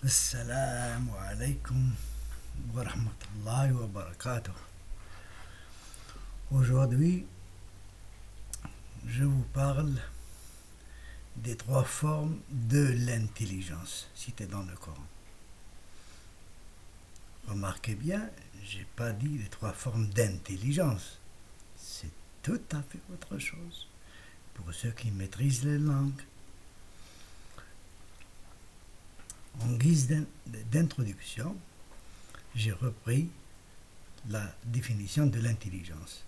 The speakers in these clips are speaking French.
Assalamu alaikum wa rahmatullahi wa barakatuh. Aujourd'hui, je vous parle des trois formes de l'intelligence citées dans le Coran. Remarquez bien, j'ai pas dit les trois formes d'intelligence. C'est tout à fait autre chose pour ceux qui maîtrisent les langues. En guise d'introduction, j'ai repris la définition de l'intelligence.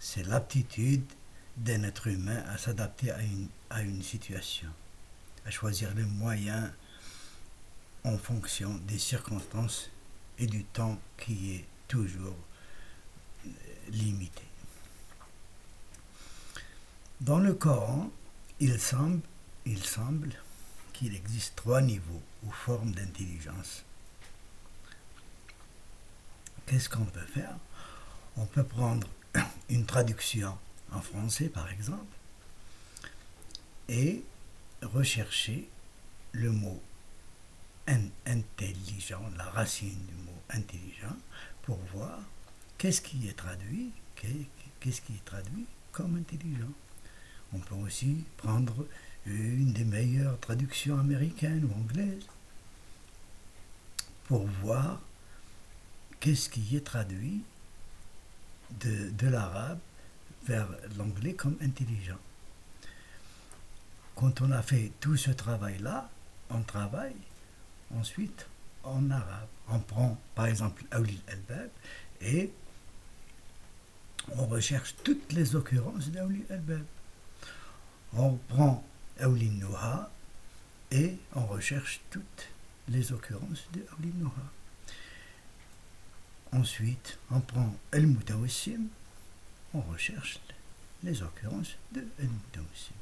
C'est l'aptitude d'un être humain à s'adapter à une situation, à choisir les moyens en fonction des circonstances et du temps qui est toujours limité. Dans le Coran, il semble qu'il existe trois niveaux ou formes d'intelligence. Qu'est-ce qu'on peut faire? On peut prendre une traduction en français, par exemple, et rechercher le mot intelligent, la racine du mot intelligent, pour voir qu'est-ce qui est traduit comme intelligent. On peut aussi prendre une des meilleures traductions américaines ou anglaises pour voir qu'est-ce qui est traduit de l'arabe vers l'anglais comme intelligent. Quand on a fait tout ce travail-là, on travaille ensuite en arabe. On prend par exemple Awli al-Albab et on recherche toutes les occurrences d'Awli al-Albab. On prend Awli al-Nuha et on recherche toutes les occurrences de Awli al-Nuha. Ensuite, on prend Al-Mutawassim, on recherche les occurrences de Al-Mutawassim.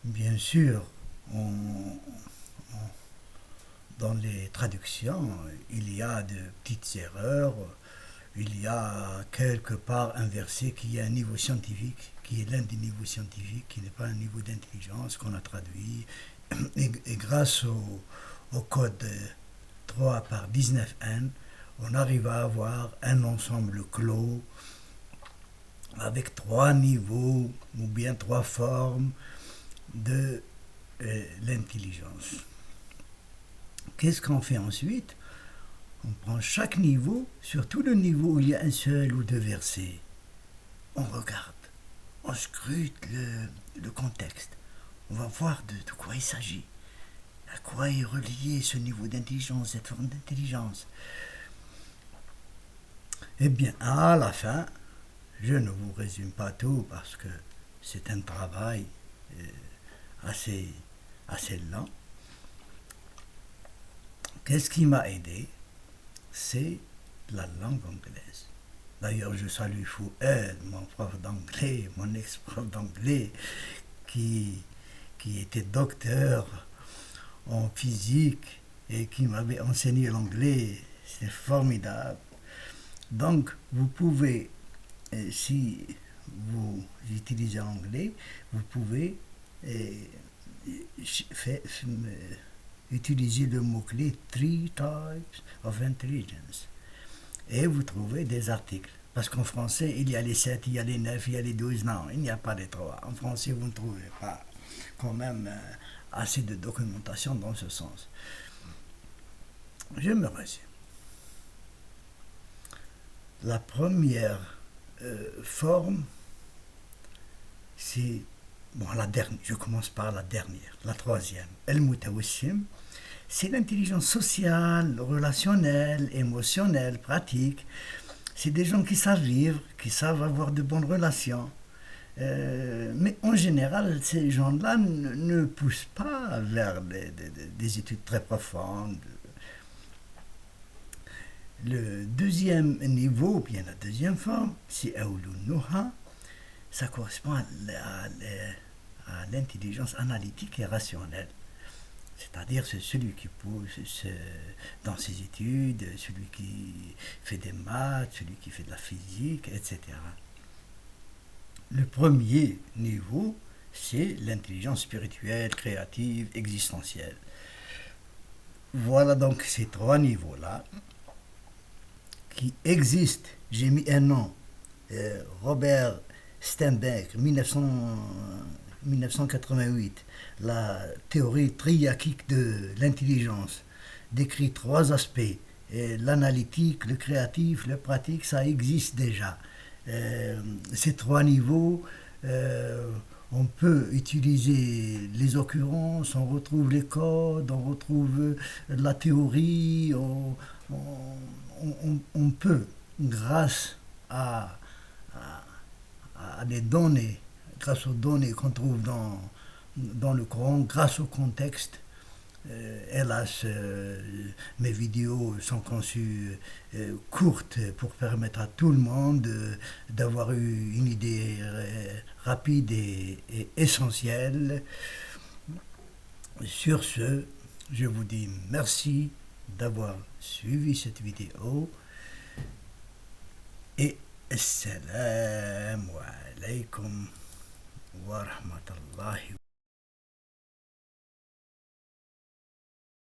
Bien sûr, dans les traductions, il y a de petites erreurs. Il y a quelque part un verset qui est un niveau scientifique, qui est l'un des niveaux scientifiques, qui n'est pas un niveau d'intelligence qu'on a traduit. Et grâce au code 3 par 19N, on arrive à avoir un ensemble clos avec trois niveaux ou bien trois formes de l'intelligence. Qu'est-ce qu'on fait ensuite? On prend chaque niveau, surtout le niveau où il y a un seul ou deux versets. On regarde, on scrute le contexte. On va voir de quoi il s'agit. À quoi est relié ce niveau d'intelligence, cette forme d'intelligence? Eh bien, à la fin, je ne vous résume pas tout parce que c'est un travail assez lent. Qu'est-ce qui m'a aidé? C'est la langue anglaise. D'ailleurs, je salue Fouad, mon prof d'anglais, mon ex-prof d'anglais, qui était docteur en physique et qui m'avait enseigné l'anglais. C'est formidable. Donc, vous pouvez, si vous utilisez l'anglais, vous pouvez utiliser le mot-clé Three Types of Intelligence. Et vous trouvez des articles. Parce qu'en français, il y a les 7, il y a les 9, il y a les 12. Non, il n'y a pas les 3. En français, vous ne trouvez pas quand même assez de documentation dans ce sens. Je me résume. La première forme, c'est la dernière. Je commence par la dernière, la troisième. Al-Mutawassim, c'est l'intelligence sociale, relationnelle, émotionnelle, pratique. C'est des gens qui savent vivre, qui savent avoir de bonnes relations. Mais en général, ces gens-là ne poussent pas vers des études très profondes. Le deuxième niveau, bien la deuxième forme, c'est Awlu Nuha. Ça correspond à l'intelligence analytique et rationnelle. C'est-à-dire c'est celui qui pousse dans ses études, celui qui fait des maths, celui qui fait de la physique, etc. Le premier niveau, c'est l'intelligence spirituelle, créative, existentielle. Voilà donc ces trois niveaux-là qui existent. J'ai mis un nom, Robert Steinberg, 1988, la théorie triachique de l'intelligence décrit trois aspects. L'analytique, le créatif, le pratique, ça existe déjà. Ces trois niveaux, on peut utiliser les occurrences, on retrouve les codes, on retrouve la théorie, on peut, grâce à, à des données, grâce aux données qu'on trouve dans le Coran, grâce au contexte. Hélas, mes vidéos sont conçues courtes pour permettre à tout le monde d'avoir eu une idée rapide et essentielle. Sur ce, je vous dis merci d'avoir suivi cette vidéo et assalamu alaikum wa rahmatullahi